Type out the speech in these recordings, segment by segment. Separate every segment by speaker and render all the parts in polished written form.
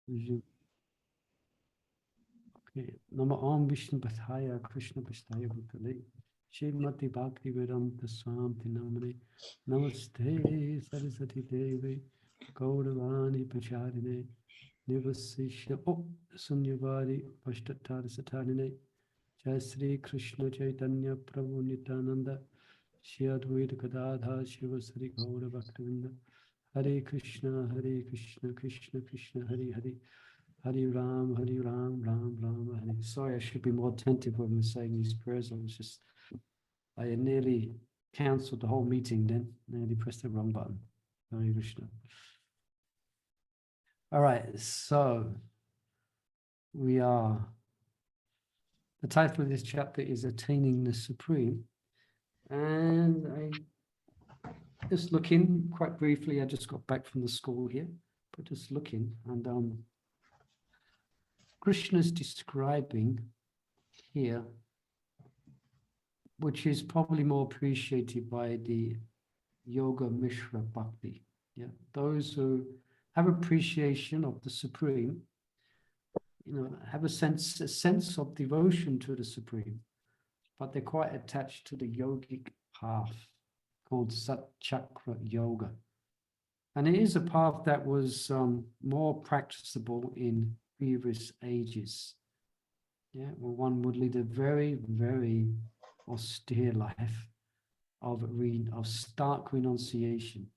Speaker 1: Okay. Nama Om Vishnu Pathaya Krishna Pastaya Bhutale Shrimati Bhakti Vedanta Swami Namane Namaste Saraswati Devi Gauravani Pacharine Nivasisha Sunyavari Pashtatara Satarine Jai Sri Krishna Chaitanya Prabhu Nityananda Shri Advaita Gadadhar Shiva Sri Gaura Bhaktivinoda Hare Krishna Krishna Krishna Hare Hare Hare Ram, Ram Ram, Hare. Sorry, I should be more attentive when we're saying these prayers. I nearly cancelled the whole meeting then. Nearly pressed the wrong button. Hare Krishna. All right, so the title of this chapter is Attaining the Supreme. And I just looking quite briefly, I just got back from the school here, but just looking, and Krishna's describing here, which is probably more appreciated by the Yoga Mishra Bhakti. Yeah, those who have appreciation of the Supreme, have a sense of devotion to the Supreme, but they're quite attached to the yogic path called Satchakra Yoga. And it is a path that was more practicable in previous ages. Yeah, well, one would lead a very, very austere life of stark renunciation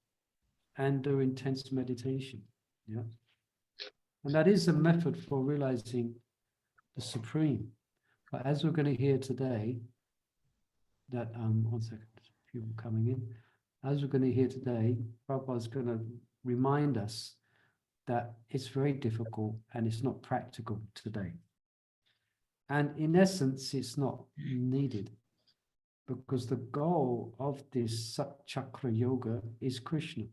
Speaker 1: and do intense meditation. Yeah, and that is a method for realizing the Supreme. But as we're going to hear today, that 1 second, people coming in. As we're going to hear today, Prabhupada's going to remind us that it's very difficult and it's not practical today. And in essence, it's not needed, because the goal of this Satchakra Yoga is Krishna.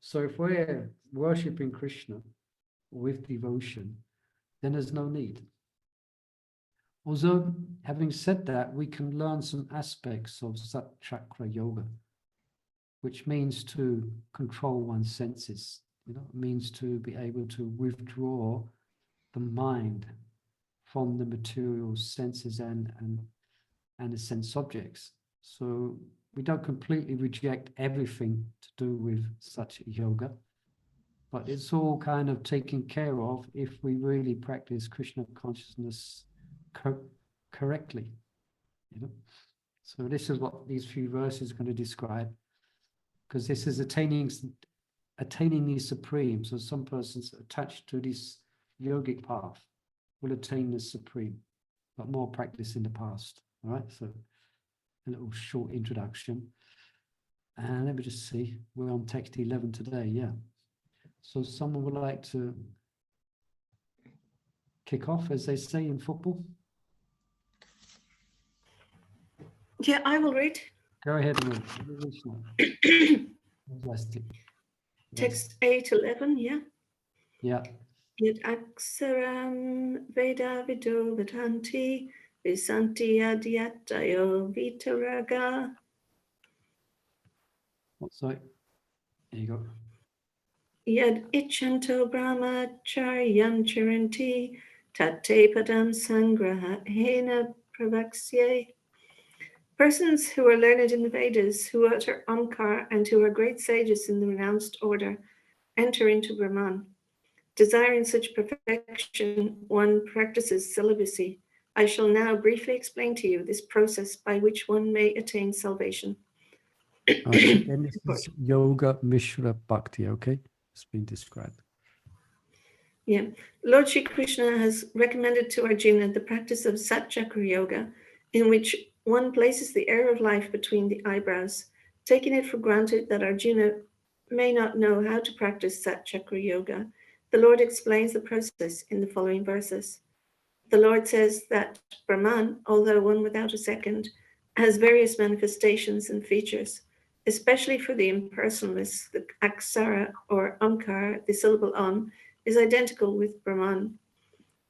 Speaker 1: So if we're worshipping Krishna with devotion, then there's no need. Although, having said that, we can learn some aspects of Satchakra Yoga, which means to control one's senses. It means to be able to withdraw the mind from the material senses and the sense objects. So we don't completely reject everything to do with such yoga, but it's all kind of taken care of if we really practice Krishna consciousness correctly. So this is what these few verses are going to describe, because this is attaining the Supreme. So some persons attached to this yogic path will attain the Supreme, but more practice in the past. All right, so a little short introduction. And let me just see, we're on text 11 today, yeah. So someone would like to kick off, as they say in football?
Speaker 2: Yeah, I will read.
Speaker 1: Go ahead and read.
Speaker 2: Text 8:11, yeah?
Speaker 1: Yeah.
Speaker 2: Yad aksaram veda vido vadanti visanti adyatayo vitaraga.
Speaker 1: Sorry. There you go.
Speaker 2: Yad ichanto brahmacharyam charanti tate padam sangraha hena pravaksye. Persons who are learned in the Vedas, who utter omkara, and who are great sages in the renounced order, enter into Brahman. Desiring such perfection, one practices celibacy. I shall now briefly explain to you this process by which one may attain salvation.
Speaker 1: And this is Yoga Mishra Bhakti, okay? It's been described.
Speaker 2: Yeah. Lord Shri Krishna has recommended to Arjuna the practice of Satchakra Yoga, in which one places the air of life between the eyebrows, taking it for granted that Arjuna may not know how to practice Satchakra Yoga. The Lord explains the process in the following verses. The Lord says that Brahman, although one without a second, has various manifestations and features, especially for the impersonalists. The aksara or omkara, the syllable om, is identical with Brahman.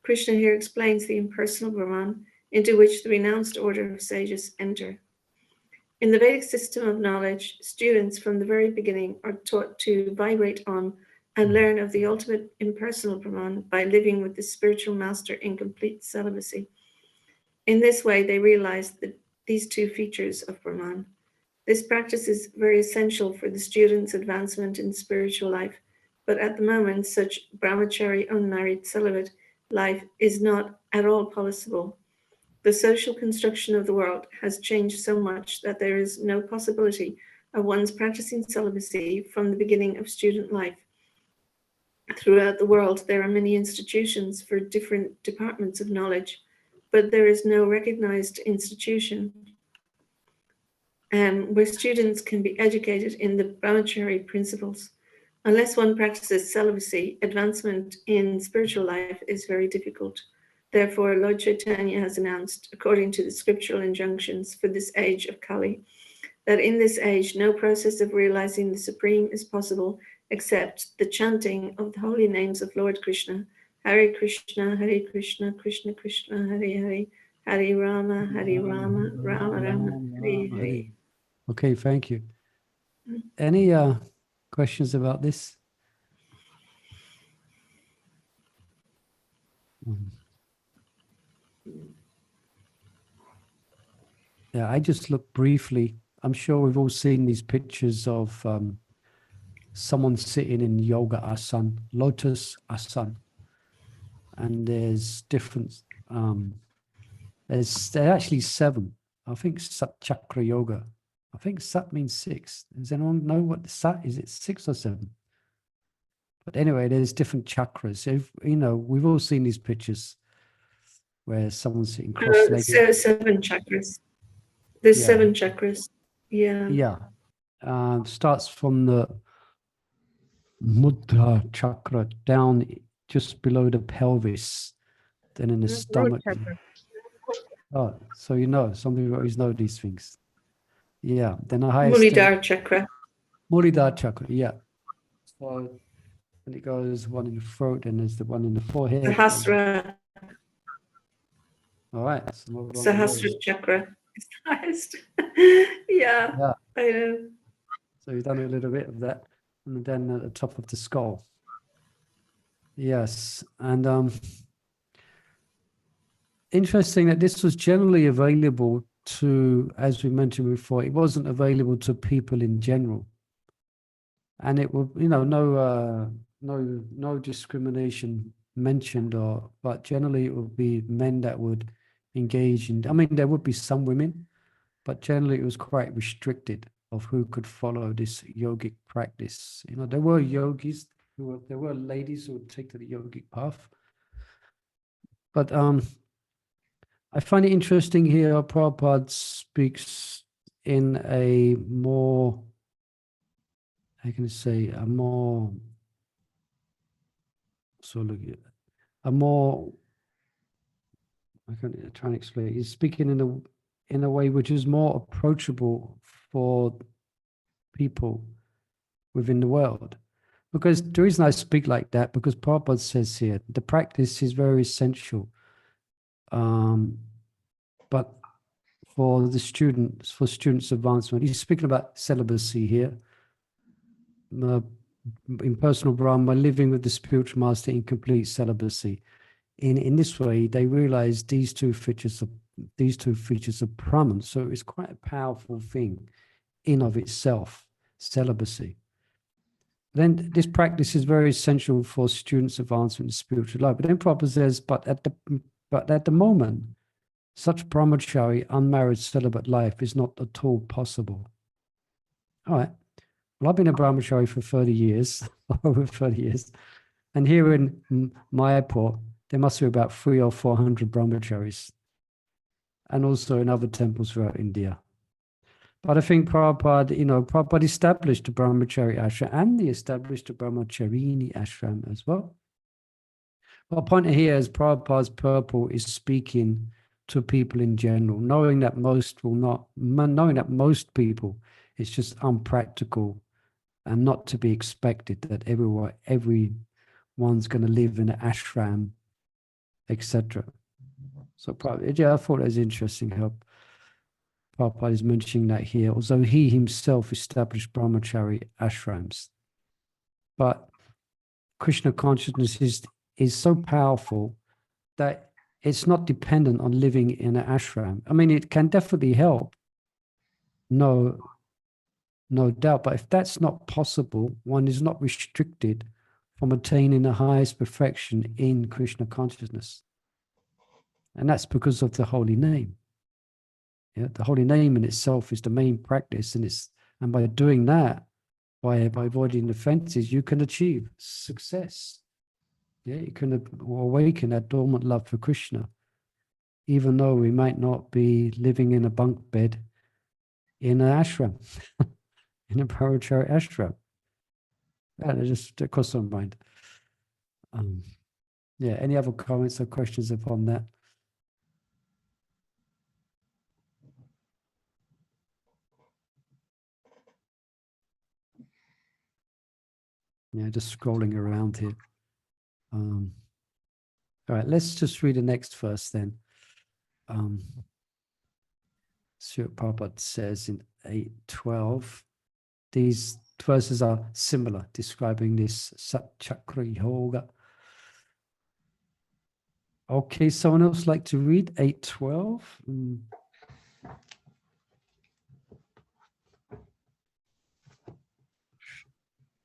Speaker 2: Krishna here explains the impersonal Brahman, into which the renounced order of sages enter. In the Vedic system of knowledge, students from the very beginning are taught to vibrate on and learn of the ultimate impersonal Brahman by living with the spiritual master in complete celibacy. In this way, they realize that these two features of Brahman. This practice is very essential for the student's advancement in spiritual life, but at the moment, such brahmachari, unmarried celibate life is not at all possible. The social construction of the world has changed so much that there is no possibility of one's practicing celibacy from the beginning of student life. Throughout the world, there are many institutions for different departments of knowledge, but there is no recognized institution where students can be educated in the brahmachari principles. Unless one practices celibacy, advancement in spiritual life is very difficult. Therefore, Lord Chaitanya has announced, according to the scriptural injunctions for this age of Kali, that in this age no process of realizing the Supreme is possible except the chanting of the holy names of Lord Krishna. Hare Krishna, Krishna Krishna, Hare Rama, Rama Rama, Hare Hare.
Speaker 1: Okay, thank you. Any questions about this? Yeah, I just looked briefly. I'm sure we've all seen these pictures of someone sitting in yoga asana, lotus asana. And there's different, there's actually 7. I think Sat Chakra Yoga. I think Sat means 6. Does anyone know what the Sat is? It 6 or 7? But anyway, there's different chakras. If, you know, we've all seen these pictures where someone's sitting cross-legged.
Speaker 2: 7 chakras. There's 7 chakras. Yeah.
Speaker 1: Yeah. Starts from the Mudra chakra down just below the pelvis, then in the stomach. Oh, so you know, some people always know these things. Yeah. Then the highest.
Speaker 2: Muladhara chakra.
Speaker 1: Muladhara chakra, yeah. So and it goes one in the throat, and there's the one in the forehead.
Speaker 2: Sahasra.
Speaker 1: All right.
Speaker 2: Sahasra chakra is the highest. Yeah, I know.
Speaker 1: So you've done a little bit of that. And then at the top of the skull. Yes. And interesting that this was generally available to, as we mentioned before, it wasn't available to people in general. And it would, you know, no discrimination mentioned, but generally it would be men that would engage in, I mean, there would be some women, but generally it was quite restricted of who could follow this yogic practice. You know, there were yogis, there were ladies who would take to the yogic path. But I find it interesting here, Prabhupada speaks in a more, how can I say, a more, so look, a more, I can't try and explain it. He's speaking in a way which is more approachable for people within the world. Because the reason I speak like that, because Prabhupada says here, the practice is very essential. But for the students, for students' advancement, he's speaking about celibacy here. Impersonal Brahman, living with the spiritual master in complete celibacy. In this way, they realize these two features of Brahman. So it's quite a powerful thing in of itself, celibacy. Then this practice is very essential for students' advancement in spiritual life. But then Prabhupada says, but at the moment, such brahmachari, unmarried celibate life is not at all possible. All right. Well, I've been a brahmachari for 30 years, over 30 years. And here in Mayapur, there must be about 300 or 400 brahmacharis. And also in other temples throughout India. But I think Prabhupada established the brahmachari ashram, and he established the brahmacharini ashram as well. Well, point here is Prabhupada's purport is speaking to people in general, knowing that most people, it's just unpractical and not to be expected that everyone's going to live in an ashram, etc. So I thought it was interesting how Prabhupada is mentioning that here, although he himself established brahmachari ashrams. But Krishna consciousness is so powerful that it's not dependent on living in an ashram. I mean, it can definitely help, no doubt. But if that's not possible, one is not restricted from attaining the highest perfection in Krishna consciousness. And that's because of the holy name. Yeah, the holy name in itself is the main practice, and by doing that, by avoiding offenses, you can achieve success. Yeah, you can awaken that dormant love for Krishna, even though we might not be living in a bunk bed in an ashram, in a parachar ashram. That just crossed my mind. Yeah, any other comments or questions upon that? Yeah, just scrolling around here. All right, let's just read the next verse then. Sri Prabhupada says in 8:12, these verses are similar, describing this Satchakra Yoga. Okay, someone else like to read 8:12?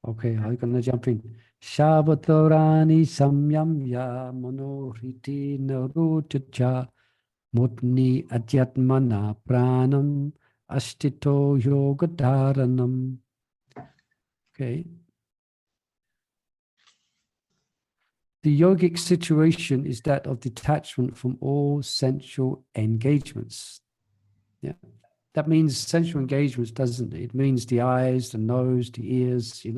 Speaker 1: Okay, I'm gonna jump in. Shabatorani samyamya monohriti naruchacha mutni adyatmana pranam astito yogadharanam. Okay. The yogic situation is that of detachment from all sensual engagements. Yeah. That means sensual engagements, doesn't it? It means the eyes, the nose, the ears, it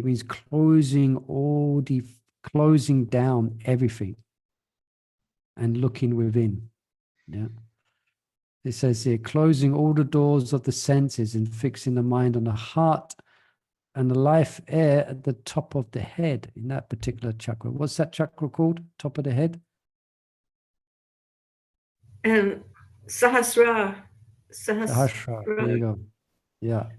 Speaker 1: means closing down everything and looking within. Yeah. It says here, closing all the doors of the senses and fixing the mind on the heart and the life air at the top of the head in that particular chakra. What's that chakra called? Top of the head?
Speaker 2: Sahasrara.
Speaker 1: There you go. Yeah.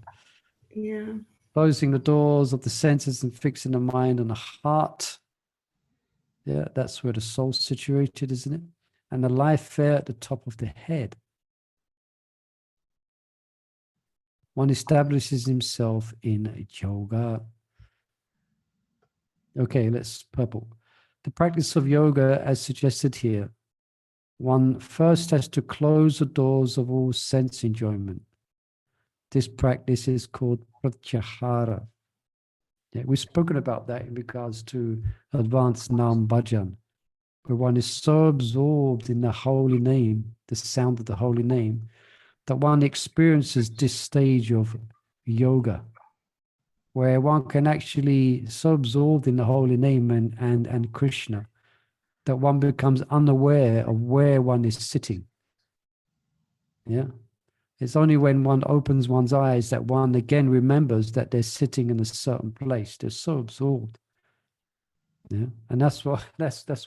Speaker 2: Yeah.
Speaker 1: Closing the doors of the senses and fixing the mind on the heart. Yeah, that's where the soul's situated, isn't it? And the life air at the top of the head. One establishes himself in yoga. Okay, let's purple. The practice of yoga, as suggested here, one first has to close the doors of all sense enjoyment. This practice is called pratyahara. Yeah, we've spoken about that in regards to advanced Nam Bhajan, where one is so absorbed in the holy name, the sound of the holy name, that one experiences this stage of yoga, where one can actually so absorbed in the holy name and Krishna that one becomes unaware of where one is sitting. Yeah. It's only when one opens one's eyes that one again remembers that they're sitting in a certain place. They're so absorbed. Yeah. And that's what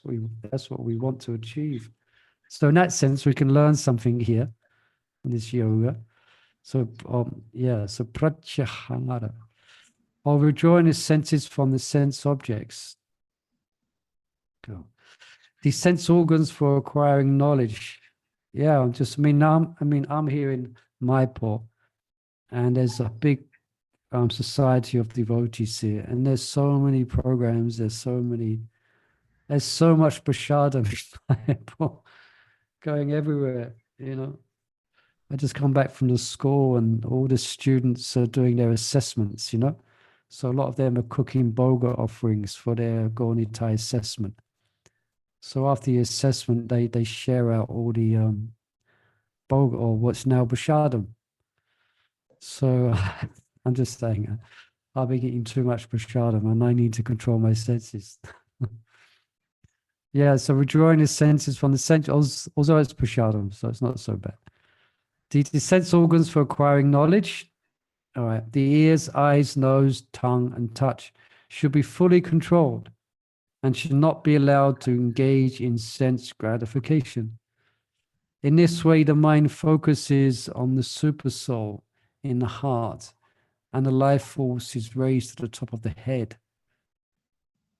Speaker 1: we want to achieve. So in that sense, we can learn something here in this yoga. So so pratyahara. Or withdrawing the senses from the sense objects. Go. The sense organs for acquiring knowledge. Yeah, I'm here in Mayapur, and there's a big society of devotees here, and there's so many programs. There's so much prasadam in Mayapur going everywhere. I just come back from the school, and all the students are doing their assessments. So a lot of them are cooking boga offerings for their Gaunitai assessment. So after the assessment, they share out all the boga, or what's now prasadam. So I'm just saying, I'll be eating too much prasadam, and I need to control my senses. Yeah, so withdrawing the senses from the sense, although it's prasadam, so it's not so bad. The sense organs for acquiring knowledge. All right, the ears, eyes, nose, tongue, and touch should be fully controlled and should not be allowed to engage in sense gratification. In this way, the mind focuses on the super soul in the heart, and the life force is raised to the top of the head.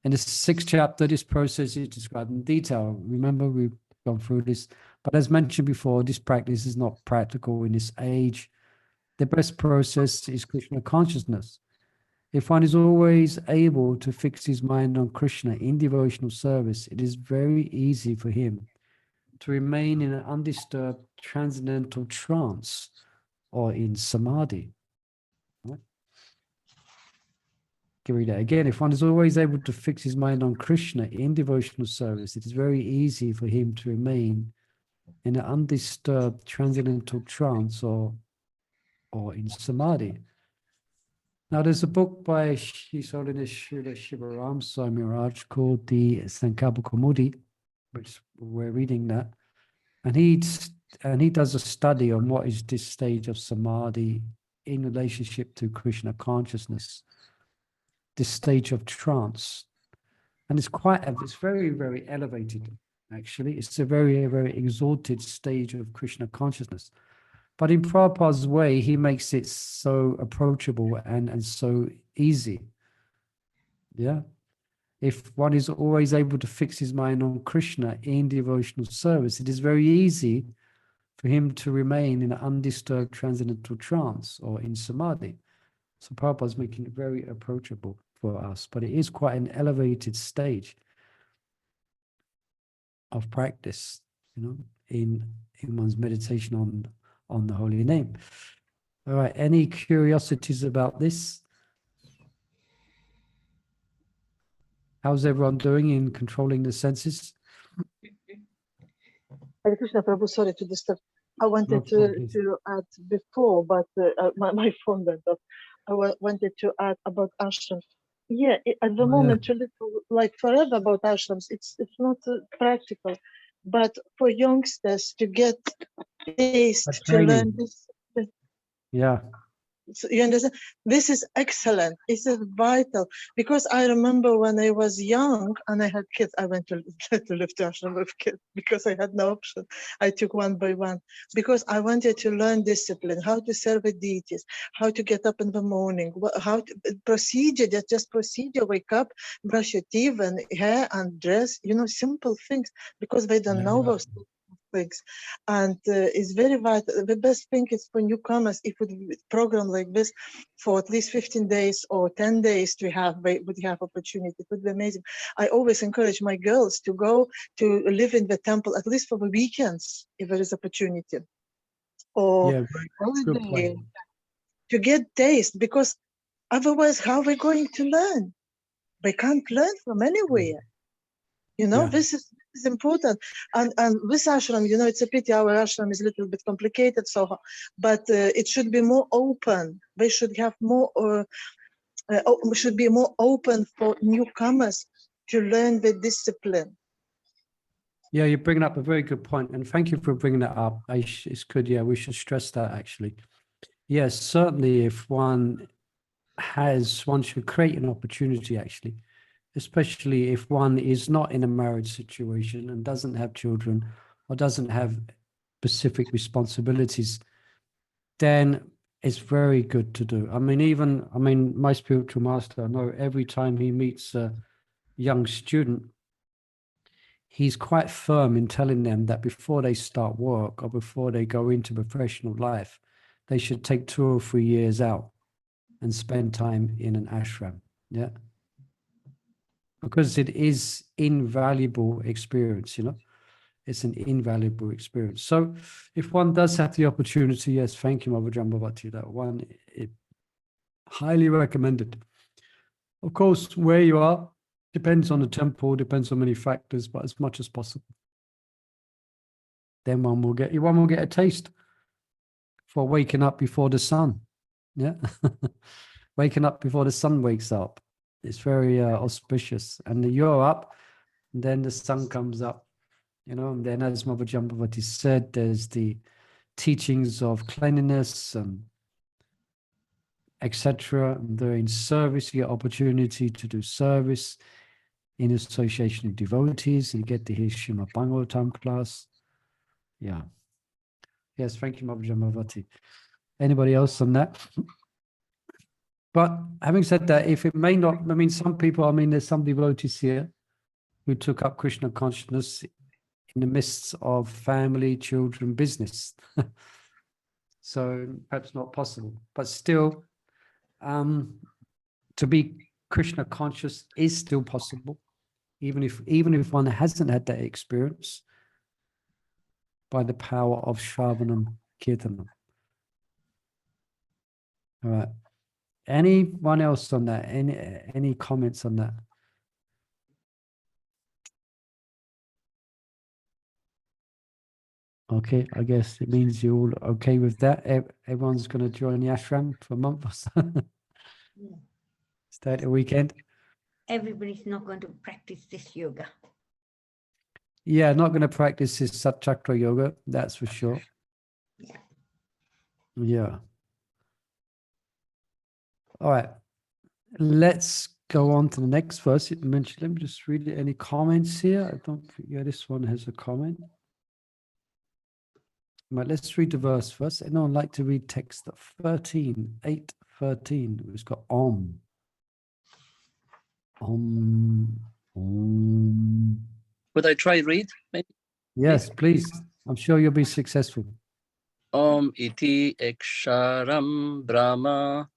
Speaker 1: In the 6th chapter, this process is described in detail. Remember, we've gone through this. But as mentioned before, this practice is not practical in this age. The best process is Krishna consciousness. If one is always able to fix his mind on Krishna in devotional service, it is very easy for him to remain in an undisturbed transcendental trance or in samadhi. Right? Can read that again. If one is always able to fix his mind on Krishna in devotional service, it is very easy for him to remain in an undisturbed transcendental trance or in samadhi. Now, there's a book by His Holiness Srila Shivaram Swami Maharaj called the Sankalpa Kaumudi, which we're reading that, and he does a study on what is this stage of samadhi in relationship to Krishna consciousness, this stage of trance, and it's very, very elevated. Actually, it's a very, very exalted stage of Krishna consciousness. But in Prabhupada's way, he makes it so approachable and so easy. Yeah. If one is always able to fix his mind on Krishna in devotional service, it is very easy for him to remain in an undisturbed transcendental trance or in samadhi. So Prabhupada is making it very approachable for us, but it is quite an elevated stage of practice, in one's meditation on the holy name. All right, any curiosities about this? How's everyone doing in controlling the senses?
Speaker 3: Hare Krishna Prabhu, sorry to disturb. I wanted
Speaker 1: problem,
Speaker 3: to add before, but my phone went off. Wanted to add about ashrams. Yeah, at the moment, a little, like forever about ashrams, it's not practical. But for youngsters to get taste, to learn this.
Speaker 1: Yeah.
Speaker 3: So you understand? This is excellent. This is vital, because I remember when I was young and I had kids, I went to live to ashram with kids because I had no option. I took one by one because I wanted to learn discipline, how to serve the deities, how to get up in the morning, how to procedure, just procedure, wake up, brush your teeth and hair and dress, simple things, because they don't know those things. And it's very vital. The best thing is for newcomers, if we program like this for at least 15 days or 10 days would have opportunity. It would be amazing. I always encourage my girls to go to live in the temple at least for the weekends if there is opportunity, or holiday, to get taste, because otherwise how are we going to learn? They can't learn from anywhere. This is important. And this ashram, it's a pity our ashram is a little bit complicated, but it should be more open. They should have more, should be more open for newcomers to learn the discipline.
Speaker 1: Yeah, you're bringing up a very good point, and thank you for bringing that up. It's good. Yeah, we should stress that actually. Yes, certainly. If one should create an opportunity actually, especially if one is not in a marriage situation and doesn't have children or doesn't have specific responsibilities, then it's very good to do. My spiritual master, I know every time he meets a young student, he's quite firm in telling them that before they start work or before they go into professional life, they should take 2 or 3 years out and spend time in an ashram. Yeah. Because it is invaluable experience, it's an invaluable experience. So if one does have the opportunity, yes, thank you, Mother Jambavati, that one, it highly recommended. Of course, where you are depends on the temple, depends on many factors, but as much as possible. Then one will get a taste for waking up before the sun. Yeah. Waking up before the sun wakes up. It's very auspicious. And you're up, and then the sun comes up, and then as Mother Jambavati said, there's the teachings of cleanliness and etc. They're in service, you get opportunity to do service in association with devotees, and you get to hear Srimad Bhagavatam class. Yeah. Yes, thank you, Mother Jambavati. Anybody else on that? But having said that, if it may not, I mean, some people, I mean, there's some devotees here who took up Krishna consciousness in the midst of family, children, business. So perhaps not possible, but still, to be Krishna conscious is still possible, even if one hasn't had that experience, by the power of Shravanam Kirtanam. All right. Anyone else on that? Any comments on that? Okay, I guess it means you're all okay with that. Everyone's going to join the ashram for a month or so.
Speaker 4: Yeah.
Speaker 1: Stay at the weekend.
Speaker 4: Everybody's not going to practice this yoga.
Speaker 1: Yeah, not going to practice this Satchakra yoga, that's for sure.
Speaker 4: Yeah.
Speaker 1: Yeah. All right. Let's go on to the next verse. It mentioned, let me just read it. Any comments here? I don't think, yeah, this one has a comment. Right, let's read the verse first. Anyone like to read text 13, 8:13? It's got Om. Om. Om.
Speaker 5: Would I try read? Maybe?
Speaker 1: Yes, please. I'm sure you'll be successful.
Speaker 5: Om iti eksharam brahma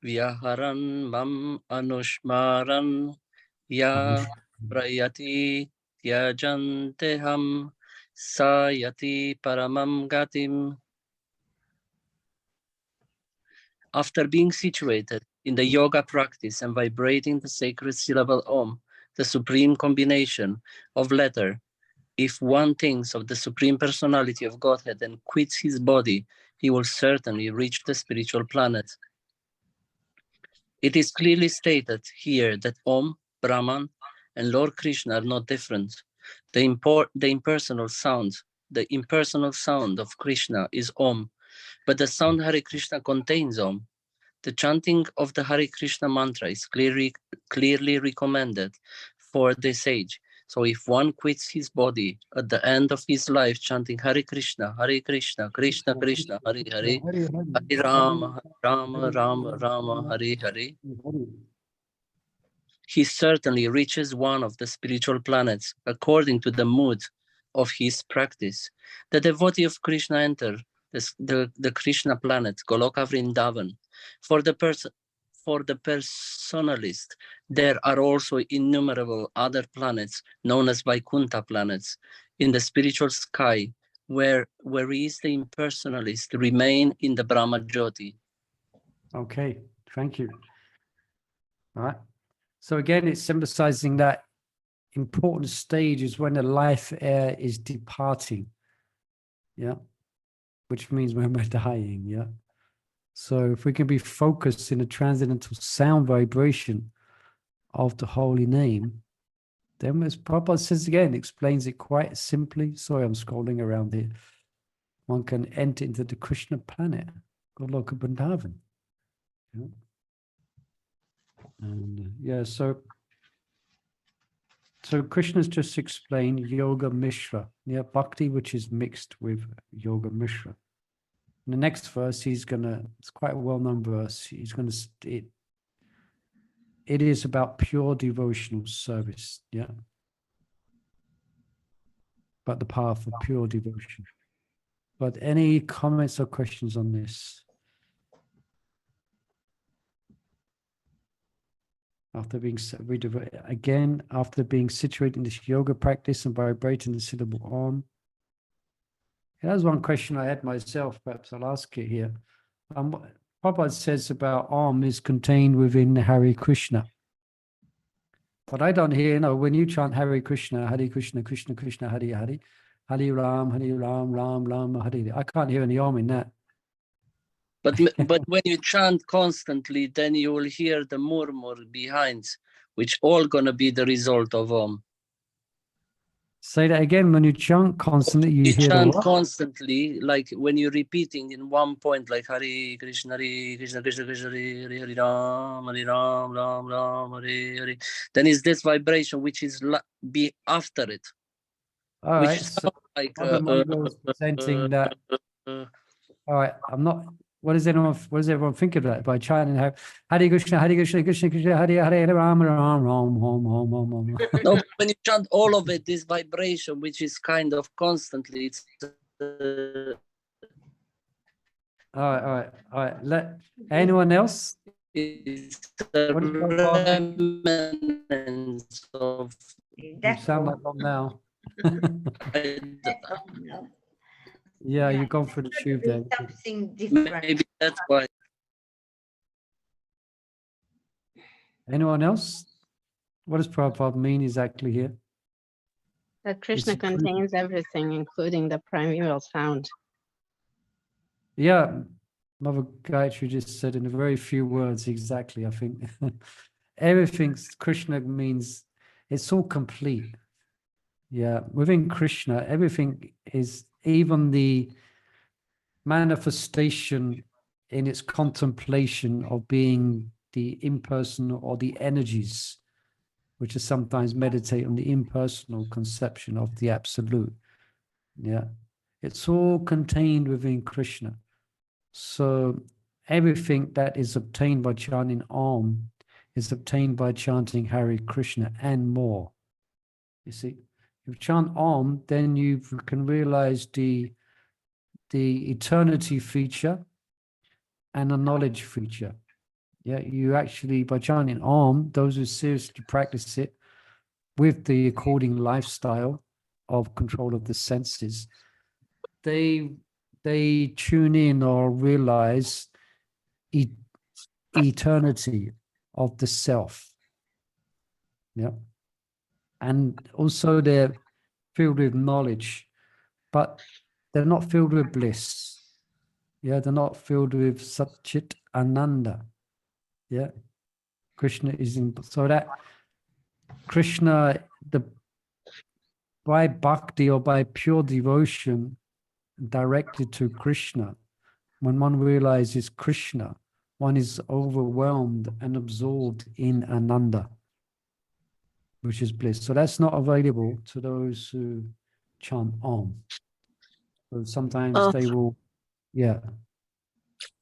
Speaker 5: vyaharan mam anushmaran ya prayati tyajanteham sayati paramam gatim. After being situated in the yoga practice and vibrating the sacred syllable Om, the supreme combination of letter, if one thinks of the Supreme Personality of Godhead and quits his body, he will certainly reach the spiritual planet. It is clearly stated here that Om, Brahman, and Lord Krishna are not different. The impersonal sound of Krishna is Om, but the sound Hare Krishna contains Om. The chanting of the Hare Krishna mantra is clearly recommended for this age. So if one quits his body at the end of his life chanting Hare Krishna, Krishna Krishna, Hare Hare, Hare Rama, Rama Rama, Hare Hare, he certainly reaches one of the spiritual planets according to the mood of his practice. The devotee of Krishna enter the Krishna planet, Goloka Vrindavan. For the personalist, there are also innumerable other planets known as Vaikuntha planets in the spiritual sky, where is the impersonalist remain in the Brahma Jyoti.
Speaker 1: Okay, thank you. All right. So again, it's emphasizing that important stage is when the life air is departing. Yeah. Which means when we're dying. Yeah. So if we can be focused in the transcendental sound vibration of the holy name, then as Prabhupada says again, explains it quite simply. Sorry, I'm scrolling around here. One can enter into the Krishna planet, Goloka Vrindavan. Yeah. And yeah, so Krishna's just explained Yoga Mishra, yeah, Bhakti, which is mixed with Yoga Mishra. In the next verse, it's quite a well-known verse. It is about pure devotional service, yeah. But the path of pure devotion. But any comments or questions on this? After being situated in this yoga practice and vibrating the syllable Om. That's one question I had myself. Perhaps I'll ask it here. Prabhupada says about Om is contained within Hare Krishna. But I don't hear, when you chant Hare Krishna, Krishna Krishna, Hare Hare, Hare Ram, Ram Ram, Hare. I can't hear any Om in that.
Speaker 5: But when you chant constantly, then you will hear the murmur behind, which all gonna be the result of Om.
Speaker 1: Say that again. When you chant constantly, you hear
Speaker 5: chant
Speaker 1: the what?
Speaker 5: constantly, like when you're repeating in one point, like Hare Krishna Krishna Krishna, Hare Hare, Hare Ram, Ram Ram, Hare Hare. Then is this vibration which is be after it.
Speaker 1: All
Speaker 5: which
Speaker 1: right. So
Speaker 5: like
Speaker 1: Mother Manga was presenting that. All right. I'm not. what does everyone think of that by chanting Hare Krishna, Krishna Krishna, Hare Hare, Ram Ram, Ram Hom Hom Hom Hom.
Speaker 5: No, when you chant all of it, this vibration, which is kind of constantly, it's
Speaker 1: All right. Let anyone else?
Speaker 5: it's a
Speaker 1: What is Prabhupada mean?
Speaker 5: remnants of
Speaker 1: You
Speaker 4: That's
Speaker 1: sound
Speaker 4: all.
Speaker 1: like Om now.
Speaker 4: That's all, no.
Speaker 1: Yeah,
Speaker 4: Yeah,
Speaker 1: you've gone through the
Speaker 4: it's
Speaker 1: tube
Speaker 4: gotta
Speaker 1: there.
Speaker 4: be something different.
Speaker 5: maybe that's why.
Speaker 1: Anyone else? What does Prabhupada mean exactly here?
Speaker 6: That Krishna
Speaker 1: It's included.
Speaker 6: contains everything, including the primeval sound.
Speaker 1: Yeah, Mother Gayatri just said in a very few words exactly, I think. Everything Krishna means, it's all complete. Yeah, within Krishna, everything is, even the manifestation in its contemplation of being the impersonal or the energies, which is sometimes meditate on the impersonal conception of the absolute. Yeah, it's all contained within Krishna. So everything that is obtained by chanting Om is obtained by chanting Hare Krishna and more. You see, if you chant Om, then you can realize the eternity feature and the knowledge feature. Yeah, you actually, by chanting Om, those who seriously practice it with the according lifestyle of control of the senses, they tune in or realize eternity of the self. Yeah. And also they're filled with knowledge, but they're not filled with bliss. Yeah, they're not filled with Satchit Ananda. Yeah. Krishna is in, so that Krishna, by bhakti or by pure devotion directed to Krishna, when one realizes Krishna, one is overwhelmed and absorbed in Ananda, which is bliss. So that's not available to those who chant Om. So sometimes they will, yeah.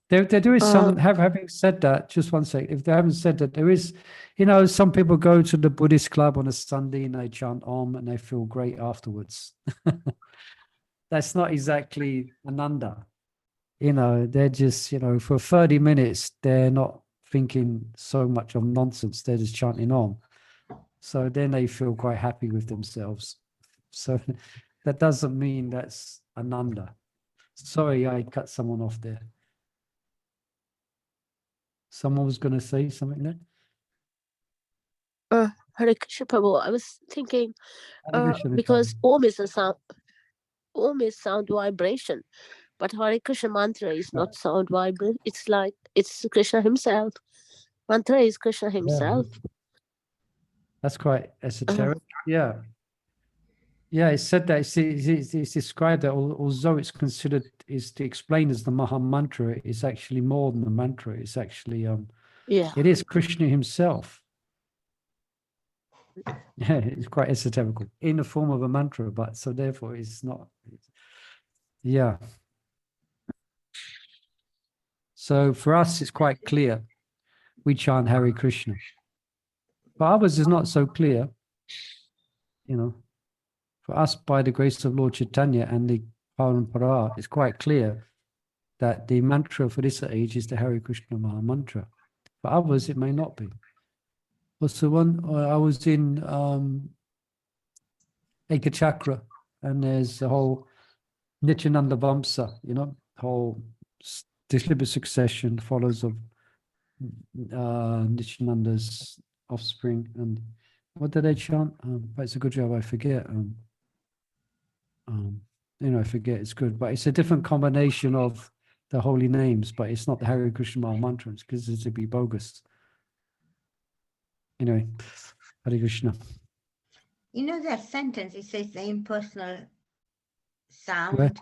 Speaker 1: There is some, having said that, just one sec, if they haven't said that, there is, some people go to the Buddhist club on a Sunday and they chant Om and they feel great afterwards. That's not exactly Ananda. They're just, for 30 minutes, they're not thinking so much of nonsense. They're just chanting Om. So then they feel quite happy with themselves. So that doesn't mean that's Ananda. Sorry, I cut someone off there. Someone was going to say something there?
Speaker 7: Hare Krishna Prabhu, I was thinking,
Speaker 1: Hare Krishna,
Speaker 7: because Om is a sound, Om is sound vibration, but Hare Krishna mantra is not sound vibration. It's like, it's Krishna himself. Mantra is Krishna himself.
Speaker 1: that's quite esoteric. Yeah. Yeah, it's said that it's described that although it's considered, is to explain as the Maha Mantra, it's actually more than a mantra. It's actually
Speaker 7: Yeah.
Speaker 1: it is Krishna himself. Yeah, it's quite esoterical in the form of a mantra, but so therefore it's not. Yeah. So for us, it's quite clear. We chant Hare Krishna. For others, it's not so clear. For us, by the grace of Lord Chaitanya and the Parampara, it's quite clear that the mantra for this age is the Hare Krishna Maha Mantra. For others, it may not be. Also, I was in Ekachakra, and there's the whole Nityananda Vamsa, whole deliberate succession follows of Nityananda's offspring. And what did they chant? But it's a good job I forget. I forget, it's good, but it's a different combination of the holy names, but it's not the Hare Krishna Maha Mantra, because it would be bogus. Anyway, Hare Krishna.
Speaker 4: That sentence, it says the impersonal sound.
Speaker 1: Where?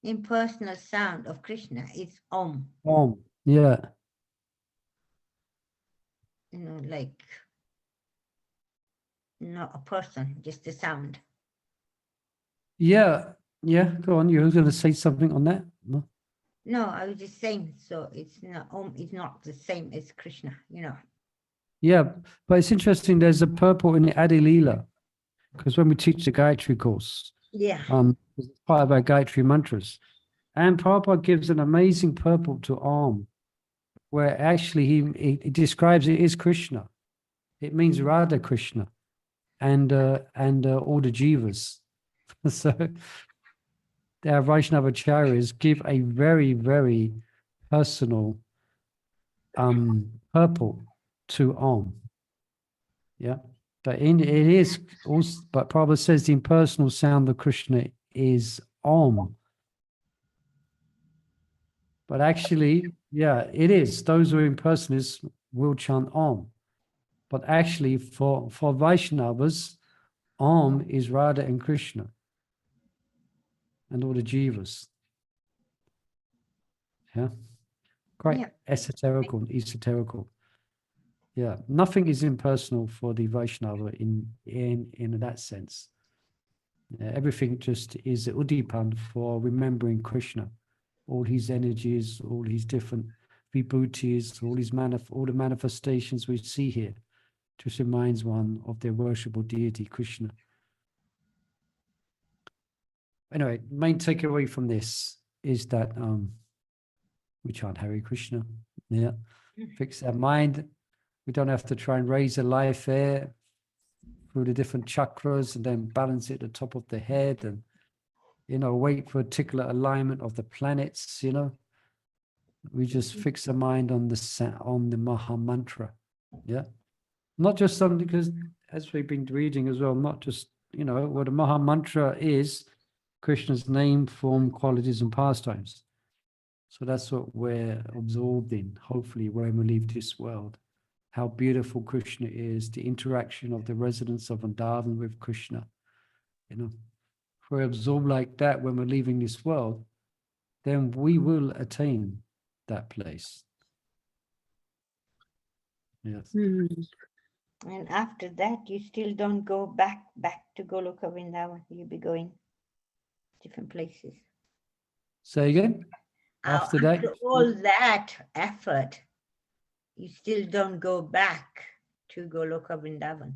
Speaker 4: Impersonal sound of Krishna is Om.
Speaker 1: Om, yeah.
Speaker 4: Like not a person, just a sound.
Speaker 1: Yeah, go on. You were going to say something on that? No?
Speaker 4: No, I was just saying, so it's not the same as Krishna, you know.
Speaker 1: Yeah, but it's interesting. There's a purport in the Adi Leela, because when we teach the Gayatri course,
Speaker 4: Yeah.
Speaker 1: it's part of our Gayatri mantras, and Prabhupada gives an amazing purport to Om, where actually he describes it as Krishna. It means Radha Krishna, and all the jivas. So our Vaishnava acharyas give a very, very personal purport to Om. Yeah. But it is also, but Prabhupada says the impersonal sound of Krishna is Om. But actually, yeah, it is. Those who are impersonalists will chant Om. But actually, for Vaishnavas, Om is Radha and Krishna and all the jivas. Yeah. Quite esoterical. Yeah. Nothing is impersonal for the Vaishnava in that sense. Everything just is udipan for remembering Krishna, all his energies, all his different vibhutis, all the manifestations we see here, just reminds one of their worshipable deity, Krishna. Anyway, main takeaway from this is that we chant Hare Krishna. Yeah, fix our mind. We don't have to try and raise a life air through the different chakras and then balance it at the top of the head and, wait for a particular alignment of the planets, We just fix the mind on the Maha Mantra. Yeah. Not just something, because as we've been reading as well, not just, what a Maha Mantra is, Krishna's name, form, qualities, and pastimes. So that's what we're absorbed in, hopefully, when we leave this world. How beautiful Krishna is, the interaction of the residents of Vrindavan with Krishna. If we're absorbed like that when we're leaving this world, then we will attain that place. Yes.
Speaker 4: And after that, you still don't go back to Goloka Vrindavan. You'll be going different places.
Speaker 1: Say again? After that?
Speaker 4: All that effort, you still don't go back to Goloka Vrindavan.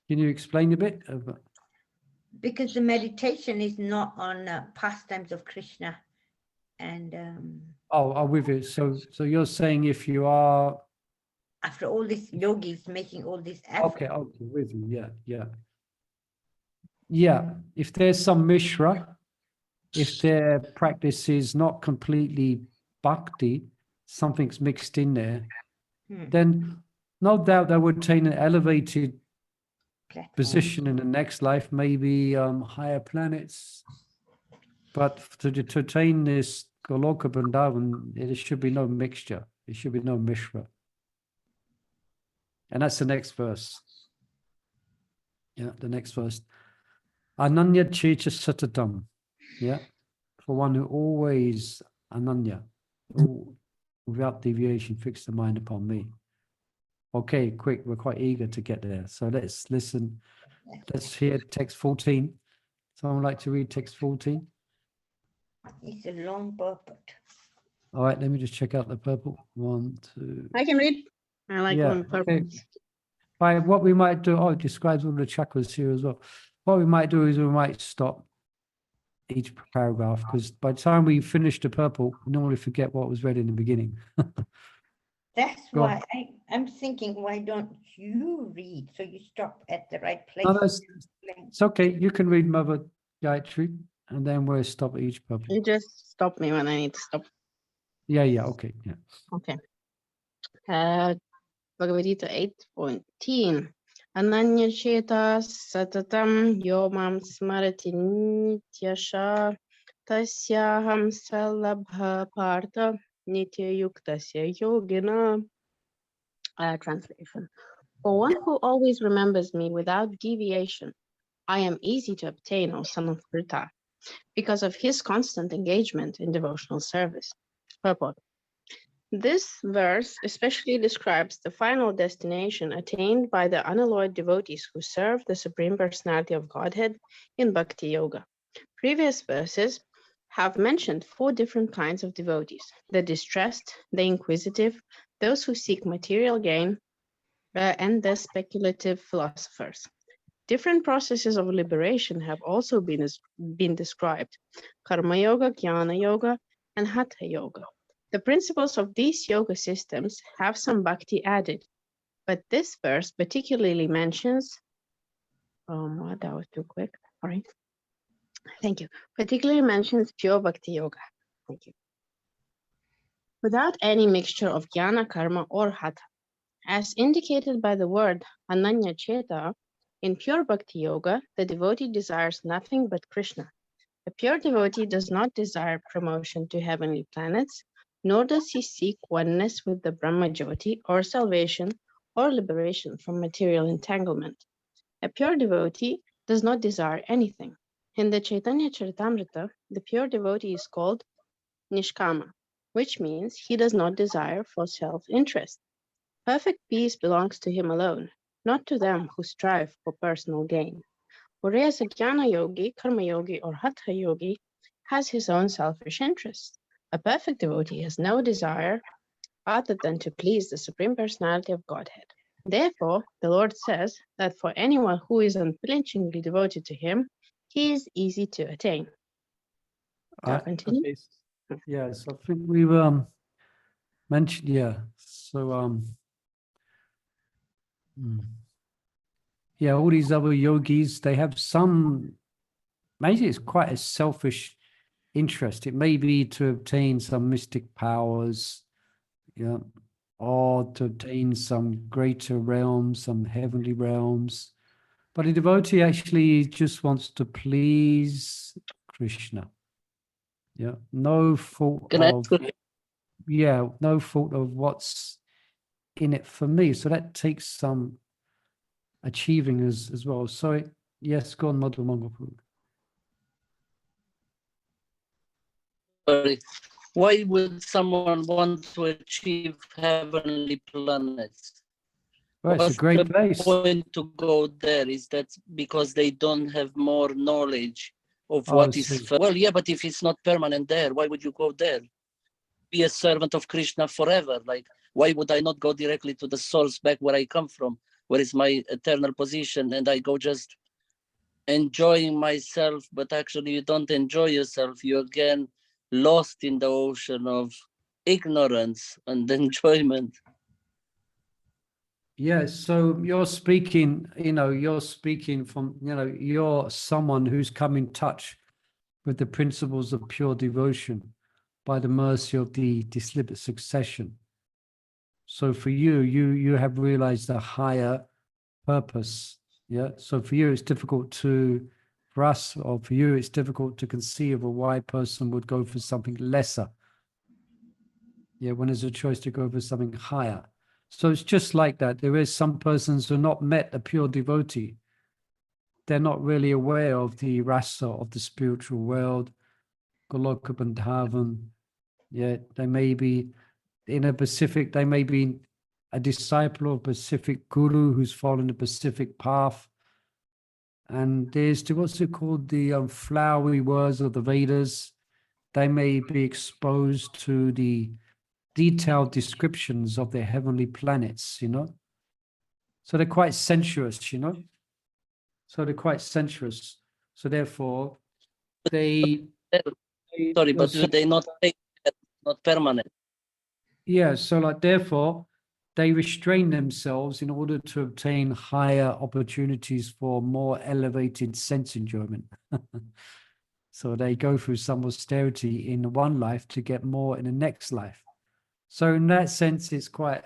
Speaker 1: Can you explain a bit?
Speaker 4: Because the meditation is not on pastimes of Krishna. And
Speaker 1: I'm with you. So you're saying if you are...
Speaker 4: After all these yogis making all this effort.
Speaker 1: Okay, with you, yeah. Yeah, if there's some mishra, if their practice is not completely bhakti, something's mixed in there, then no doubt they would attain an elevated position in the next life, maybe higher planets. But to attain this Goloka Vrindavan, there should be no mixture. There should be no mishra. And that's the next verse. Yeah, the next verse. Ananya checha satatam. Yeah, for one who always, ananya, without deviation, fix the mind upon me. Okay, quick, we're quite eager to get there. So let's listen. Let's hear text 14. Someone like to read text 14?
Speaker 4: It's a long purport.
Speaker 1: All right, let me just check out the purple. 1, 2.
Speaker 6: I can read. I like one purpose.
Speaker 1: Okay. By what we might do, it describes all the chakras here as well. What we might do is we might stop each paragraph, because by the time we finish the purple, we normally forget what was read in the beginning.
Speaker 4: That's why I'm thinking, why don't you read? So you stop at the right place.
Speaker 1: No, it's okay. You can read Mother Gayatri, and then we'll stop at each purple.
Speaker 6: You just stop me when I need to stop.
Speaker 1: Yeah, okay. Yeah.
Speaker 6: Okay. Bhagavad Gita 8.10. Ananya cheta satatam yomam smarati nityasha tasyaham salabha partha nitya yuktasya yogina. Translation. For one who always remembers me without deviation, I am easy to obtain, O son of Prtha, because of his constant engagement in devotional service. Purport. This verse especially describes the final destination attained by the unalloyed devotees who serve the Supreme Personality of Godhead in Bhakti Yoga. Previous verses have mentioned 4 different kinds of devotees: the distressed, the inquisitive, those who seek material gain, and the speculative philosophers. Different processes of liberation have also been described: karma yoga, jnana yoga, and hatha yoga. The principles of these yoga systems have some bhakti added, but this verse particularly mentions, that was too quick, sorry. Thank you. Particularly mentions pure bhakti yoga. Thank you. Without any mixture of jnana, karma, or hatha. As indicated by the word ananya cheta, in pure bhakti yoga, the devotee desires nothing but Krishna. A pure devotee does not desire promotion to heavenly planets, nor does he seek oneness with the Brahma Jyoti or salvation or liberation from material entanglement. A pure devotee does not desire anything. In the Chaitanya Charitamrita, the pure devotee is called Nishkama, which means he does not desire for self-interest. Perfect peace belongs to him alone, not to them who strive for personal gain. Whereas a jnana yogi, karma yogi, or hatha yogi has his own selfish interests. A perfect devotee has no desire other than to please the Supreme Personality of Godhead. Therefore, the Lord says that for anyone who is unflinchingly devoted to him, he is easy to attain. Shall I continue?
Speaker 1: Okay. Yes, I think we've mentioned, yeah. So yeah, all these other yogis, they have some, maybe it's quite a selfish interest. It may be to obtain some mystic powers, yeah, or to obtain some greater realms, some heavenly realms. But a devotee actually just wants to please Krishna. Yeah, no thought
Speaker 5: Can I
Speaker 1: of,
Speaker 5: ask you-
Speaker 1: yeah, no thought of what's in it for me. So that takes some achieving as well. So yes, go on, Madhu Mangapu.
Speaker 5: Sorry. Why would someone want to achieve heavenly planets?
Speaker 1: Well, it's a
Speaker 5: What's
Speaker 1: great
Speaker 5: the
Speaker 1: place.
Speaker 5: point to go there? Is that because they don't have more knowledge of
Speaker 1: Oh,
Speaker 5: what is?
Speaker 1: see.
Speaker 5: Well, yeah, but if it's not permanent there, why would you go there? Be a servant of Krishna forever. Like, why would I not go directly to the source back where I come from, where is my eternal position, and I go just enjoying myself, but actually you don't enjoy yourself. You again lost in the ocean of ignorance and enjoyment.
Speaker 1: Yes, so you're speaking, you're speaking from, you're someone who's come in touch with the principles of pure devotion by the mercy of the deliberate succession. So for you have realized a higher purpose. Yeah. So for you, it's difficult for us, or for you, it's difficult to conceive of why a person would go for something lesser. Yeah, when there's a choice to go for something higher. So it's just like that. There is some persons who are not met a pure devotee. They're not really aware of the rasa of the spiritual world, Goloka Bandhavan. Yeah, they may be in a Pacific, they may be a disciple of a Pacific guru who's following the Pacific path. And there's what's it called, the flowery words of the Vedas. They may be exposed to the detailed descriptions of their heavenly planets, So they're quite sensuous, So they're quite sensuous. So therefore, they
Speaker 5: Sorry, but do they not take that, not permanent?
Speaker 1: Yeah, so like therefore, they restrain themselves in order to obtain higher opportunities for more elevated sense enjoyment. So they go through some austerity in one life to get more in the next life. So in that sense, it's quite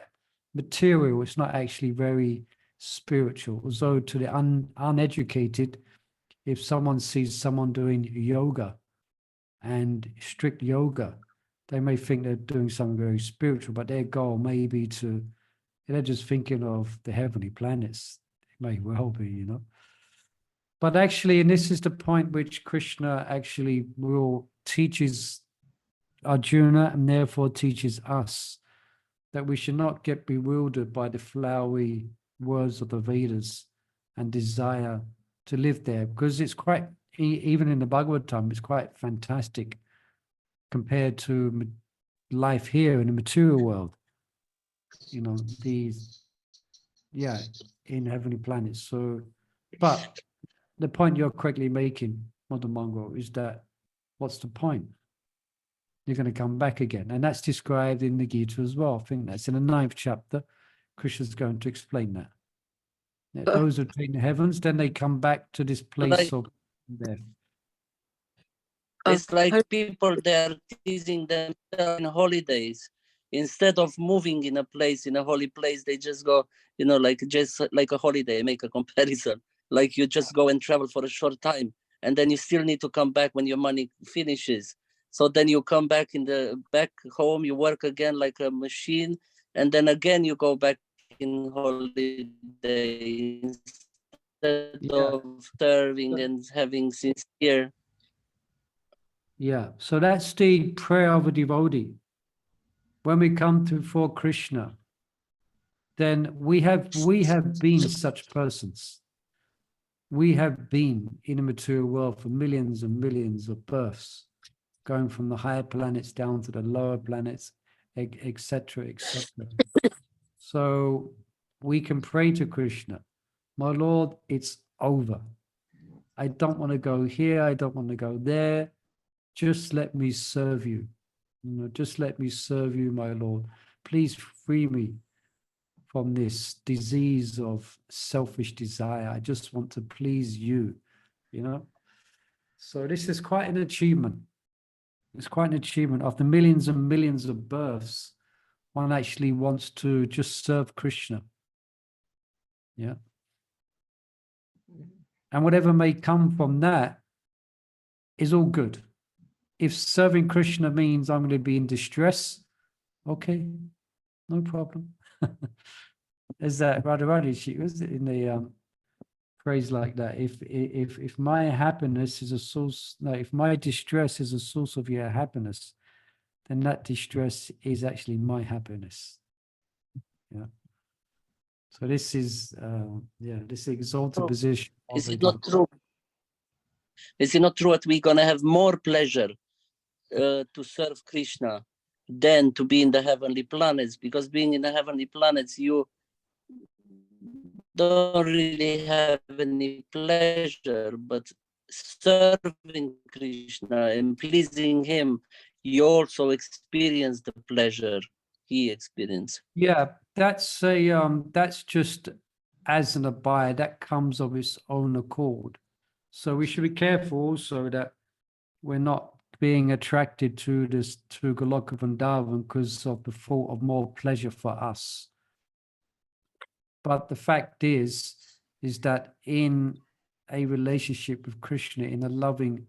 Speaker 1: material. It's not actually very spiritual. Although to the uneducated, if someone sees someone doing yoga and strict yoga, they may think they're doing something very spiritual, but their goal may be they're just thinking of the heavenly planets. It may well be, But actually, and this is the point which Krishna actually teaches Arjuna and therefore teaches us, that we should not get bewildered by the flowery words of the Vedas and desire to live there, because it's quite, even in the Bhagavad, it's quite fantastic compared to life here in the material world. You know, these, yeah, in heavenly planets. So, but the point you're correctly making, Mother Mongo, is that what's the point? You're going to come back again. And that's described in the Gita as well. I think that's in the 9th chapter. Krishna's going to explain that. Those who attain the heavens, then they come back to this place of death.
Speaker 5: It's like people, they're teasing themselves in holidays. Instead of moving in a place, in a holy place, they just go, you know, like just like a holiday, make a comparison. Like you just go and travel for a short time, and then you still need to come back when your money finishes. So then you come back back home, you work again like a machine, and then again you go back in holiday instead of serving and having sincere.
Speaker 1: Yeah, so that's the prayer of a devotee. When we come to for Krishna, then we have been such persons. We have been in the material world for millions and millions of births, going from the higher planets down to the lower planets, etc., etc. So we can pray to Krishna, my Lord, it's over. I don't want to go here. I don't want to go there. Just let me serve you. You know, just let me serve you, my Lord. Please free me from this disease of selfish desire. I just want to please you, you know. So this is quite an achievement. It's quite an achievement. After millions and millions of births, one actually wants to just serve Krishna. Yeah. And whatever may come from that is all good. If serving Krishna means I'm going to be in distress, okay, no problem. Is that Radharani? Was it in the phrase like that? If my happiness is a source, no, if my distress is a source of your happiness, then that distress is actually my happiness. Yeah. So this is, this exalted position.
Speaker 5: Is it not true? Is it not true that we're gonna have more pleasure to serve Krishna than to be in the heavenly planets? Because being in the heavenly planets, you don't really have any pleasure, but serving Krishna and pleasing him, you also experience the pleasure he experienced.
Speaker 1: Yeah, that's that's just as an abide that comes of its own accord. So we should be careful also that we're not being attracted to this to Goloka Vrindavan because of the thought of more pleasure for us. But the fact is that in a relationship with Krishna, in a loving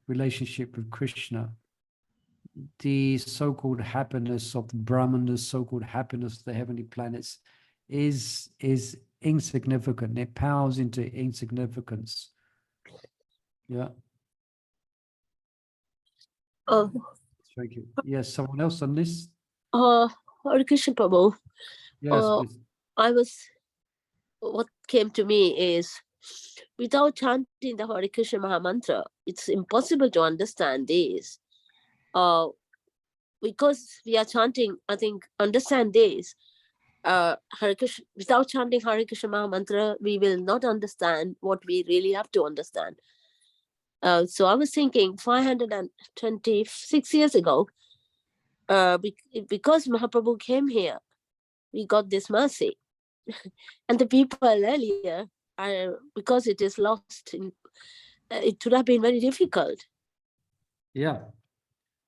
Speaker 1: relationship with Krishna, the so-called happiness of the Brahman, the so-called happiness of the heavenly planets is insignificant. It pales into insignificance. Yeah. Thank you. Yes, someone else on this?
Speaker 7: Hare Krishna Prabhu.
Speaker 1: Yes, please.
Speaker 7: What came to me is, without chanting the Hare Krishna Maha Mantra, it's impossible to understand this. Because we are chanting, I think, understand this. Hare Krishna, without chanting Hare Krishna Maha Mantra, we will not understand what we really have to understand. So I was thinking 526 years ago, because Mahaprabhu came here, we got this mercy. And the people earlier, because it is lost, it would have been very difficult.
Speaker 1: Yeah.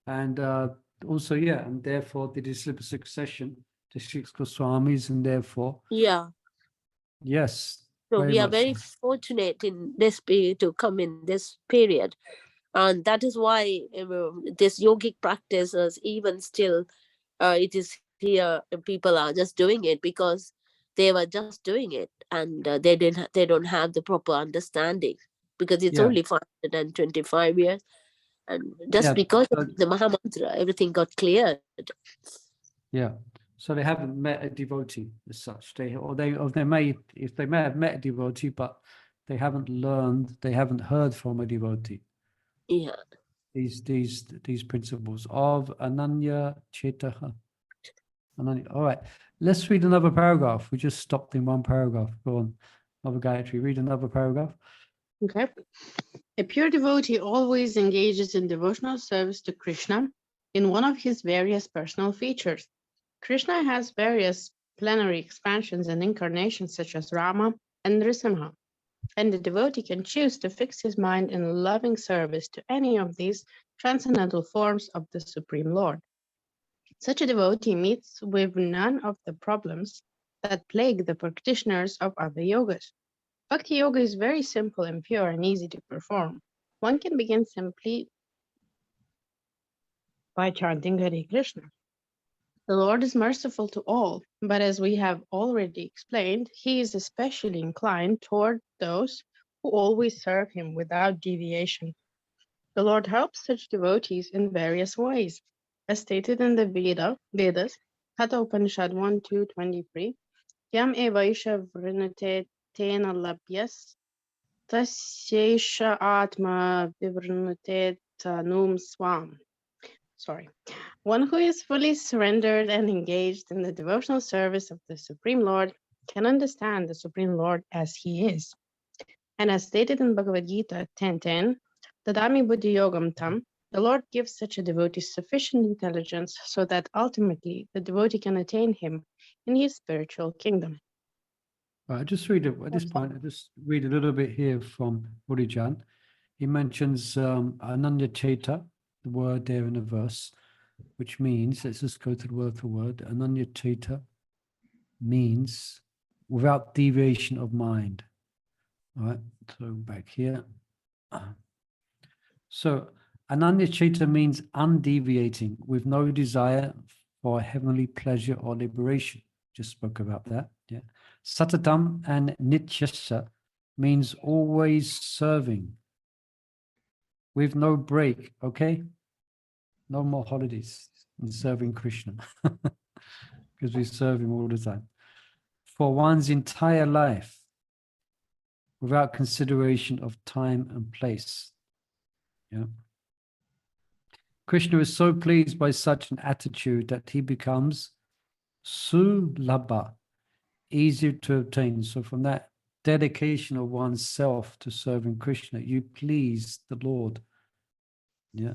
Speaker 1: And also, yeah, and therefore the disciple succession, the six Goswamis, and therefore,
Speaker 7: yeah.
Speaker 1: Yes.
Speaker 7: So we are very fortunate in this period to come in this period. And that is why this yogic practice is even still, it is here, people are just doing it because they were just doing it, and they don't have the proper understanding, because it's only 525 years, and just because of the Maha Mantra, everything got cleared.
Speaker 1: Yeah. So they haven't met a devotee as such. They may have met a devotee, but they haven't learned, they haven't heard from a devotee.
Speaker 7: Yeah.
Speaker 1: these principles of Ananya Chetaha. All right, let's read another paragraph. We just stopped in one paragraph. Go on, Mother Gayatri, read another paragraph.
Speaker 6: Okay. A pure devotee always engages in devotional service to Krishna in one of his various personal features. Krishna has various plenary expansions and incarnations such as Rama and Nrisimha, and the devotee can choose to fix his mind in loving service to any of these transcendental forms of the Supreme Lord. Such a devotee meets with none of the problems that plague the practitioners of other yogas. Bhakti yoga is very simple and pure and easy to perform. One can begin simply by chanting Hare Krishna. The Lord is merciful to all, but as we have already explained, he is especially inclined toward those who always serve him without deviation. The Lord helps such devotees in various ways. As stated in the Vedas, Katha Upanishad 1.2.23, Yam evaisha vrinate tena labhyas, tasyesha atma vivrinate tanum swam. One who is fully surrendered and engaged in the devotional service of the Supreme Lord can understand the Supreme Lord as he is. And as stated in Bhagavad Gita 10.10, Dadami Buddhi Yogam Tam, the Lord gives such a devotee sufficient intelligence so that ultimately the devotee can attain him in his spiritual kingdom.
Speaker 1: Right, just read it at this point. I just read a little bit here from Purijan. He mentions Ananya Cheta, the word there in the verse, which means, let's just go to the word for word. Ananya Cheta means without deviation of mind. All right, so back here. So Ananya Cheta means undeviating, with no desire for heavenly pleasure or liberation. Just spoke about that. Yeah. Satatam and Nityasya means always serving, with no break. Okay, no more holidays in serving Krishna, because we serve him all the time. For one's entire life, without consideration of time and place. Yeah. Krishna is so pleased by such an attitude that he becomes sulabha, easier to obtain. So from that dedication of oneself to serving Krishna, you please the Lord. Yeah.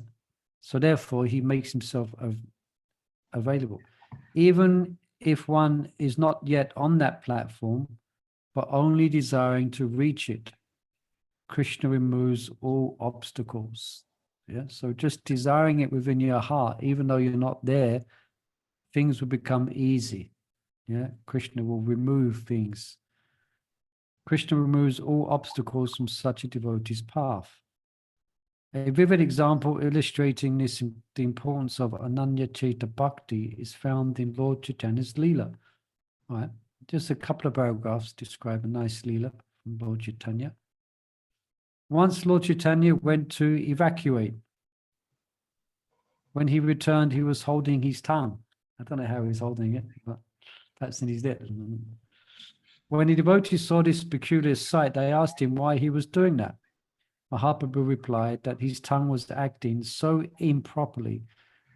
Speaker 1: So therefore, he makes himself available. Even if one is not yet on that platform, but only desiring to reach it, Krishna removes all obstacles. Yeah. So just desiring it within your heart, even though you're not there, things will become easy. Yeah. Krishna will remove things. Krishna removes all obstacles from such a devotee's path. A vivid example illustrating this, the importance of Ananya Cheta Bhakti, is found in Lord Chaitanya's Leela. All right, just a couple of paragraphs describe a nice Leela from Lord Chaitanya. Once Lord Chaitanya went to evacuate. When he returned, he was holding his tongue. I don't know how he was holding it, but that's in his lips. When the devotees saw this peculiar sight, they asked him why he was doing that. Mahaprabhu replied that his tongue was acting so improperly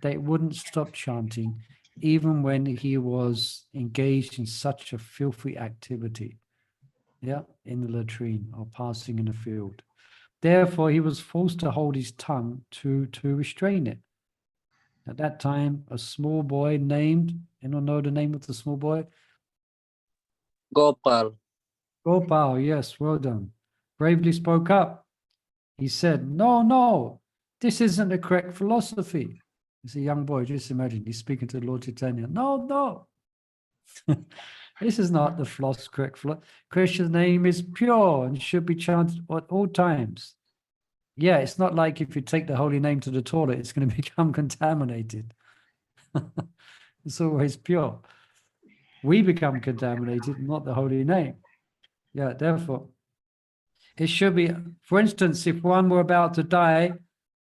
Speaker 1: that it wouldn't stop chanting, even when he was engaged in such a filthy activity, yeah, in the latrine or passing in a field. Therefore, he was forced to hold his tongue to restrain it. At that time, a small boy named, anyone know the name of the small boy?
Speaker 5: Gopal.
Speaker 1: Gopal, yes, well done. Bravely spoke up. He said, no, this isn't the correct philosophy. He's a young boy, just imagine, he's speaking to Lord Chaitanya. No, this is not the correct philosophy. Krishna's name is pure and should be chanted at all times. Yeah, it's not like if you take the holy name to the toilet, it's going to become contaminated. It's always pure. We become contaminated, not the holy name. Yeah, therefore, it should be, for instance, if one were about to die,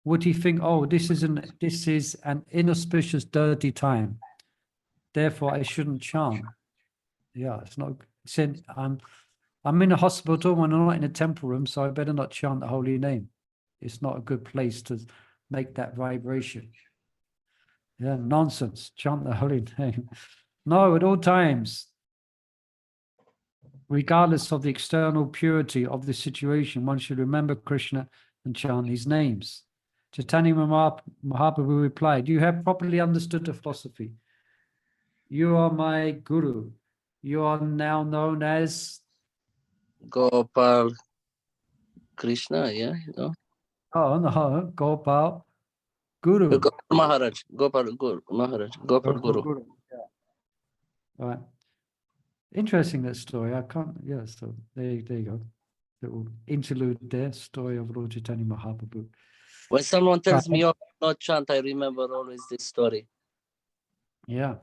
Speaker 1: would he think, oh, this is an inauspicious, dirty time. Therefore, I shouldn't chant. Yeah, it's not. Said I'm in a hospital when I'm not in a temple room, so I better not chant the holy name. It's not a good place to make that vibration. Yeah, nonsense. Chant the holy name. No, at all times, regardless of the external purity of the situation, one should remember Krishna and chant his names. Chaitanya Mahaprabhu replied, you have properly understood the philosophy. You are my guru. You are now known as
Speaker 5: Gopal Krishna, yeah, you know.
Speaker 1: Oh no, Gopal Guru.
Speaker 5: Gopal Maharaj, Gopal Guru, Maharaj, Gopal Guru.
Speaker 1: Yeah. All right. Interesting, that story. I can't, yeah, so there you go. Little interlude there, story of Lord Chaitanya Mahaprabhu.
Speaker 5: When someone tells
Speaker 1: Right.
Speaker 5: me, oh, not chant, I remember always this story.
Speaker 1: Yeah.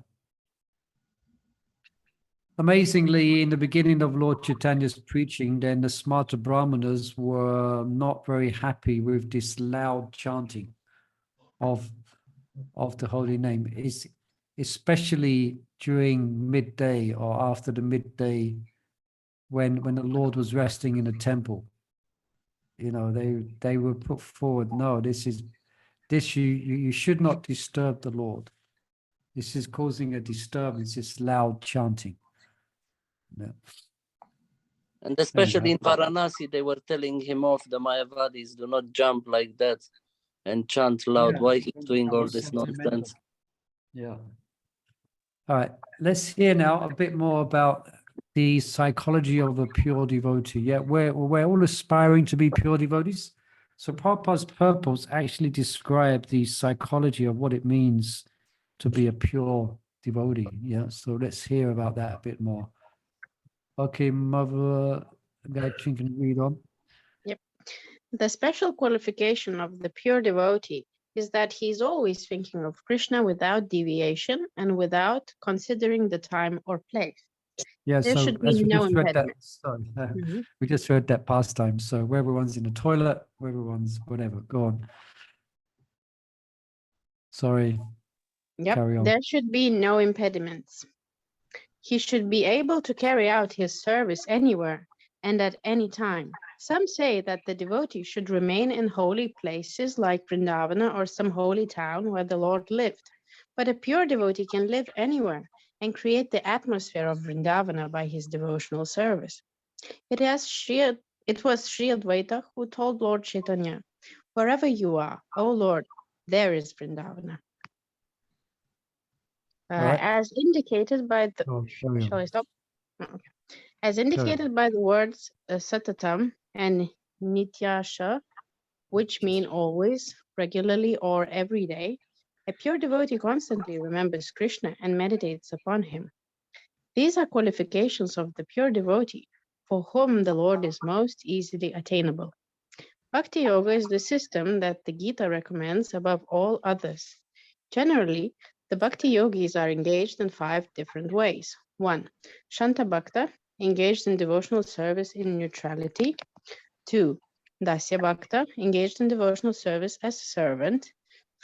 Speaker 1: Amazingly, in the beginning of Lord Chaitanya's preaching, then the smarter Brahmanas were not very happy with this loud chanting of the holy name, is especially during midday or after the midday when the Lord was resting in the temple. You know, they were put forward, no, you should not disturb the Lord. This is causing a disturbance, this loud chanting. Yeah.
Speaker 5: And especially in Varanasi, they were telling him off, the Mayavadis, do not jump like that and chant loud.
Speaker 1: Yeah,
Speaker 5: Why he's doing
Speaker 1: that
Speaker 5: all
Speaker 1: was
Speaker 5: this
Speaker 1: sentimental.
Speaker 5: nonsense?
Speaker 1: Yeah. All right, let's hear now a bit more about the psychology of a pure devotee. Yeah, we're all aspiring to be pure devotees. So Prabhupada's purpose actually describe the psychology of what it means to be a pure devotee. Yeah, so let's hear about that a bit more. Okay, Mother Gayatri, can you read on?
Speaker 6: Yep. The special qualification of the pure devotee is that he is always thinking of Krishna without deviation and without considering the time or place.
Speaker 1: Yeah,
Speaker 6: There
Speaker 1: so
Speaker 6: should be
Speaker 1: as we
Speaker 6: no
Speaker 1: just read that,
Speaker 6: impediment.
Speaker 1: sorry,
Speaker 6: Mhm.
Speaker 1: we just read that pastime. So where everyone's in the toilet, where everyone's whatever, go on. Sorry,
Speaker 6: Yep,
Speaker 1: carry on.
Speaker 6: there should be no impediments. He should be able to carry out his service anywhere and at any time. Some say that the devotee should remain in holy places like Vrindavana or some holy town where the Lord lived. But a pure devotee can live anywhere and create the atmosphere of Vrindavana by his devotional service. It was Sri Advaita who told Lord Chaitanya, wherever you are, O Lord, there is Vrindavana.
Speaker 1: Right.
Speaker 6: As indicated by the...
Speaker 1: Oh, carry
Speaker 6: Shall
Speaker 1: on.
Speaker 6: I stop? Oh, okay. As indicated by the words satatam and nityasha, which mean always, regularly, or every day, a pure devotee constantly remembers Krishna and meditates upon him. These are qualifications of the pure devotee, for whom the Lord is most easily attainable. Bhakti Yoga is the system that the Gita recommends above all others. Generally, the Bhakti yogis are engaged in 5 different ways. 1. Shanta Bhakta, engaged in devotional service in neutrality. 2. Dasya Bhakta, engaged in devotional service as servant.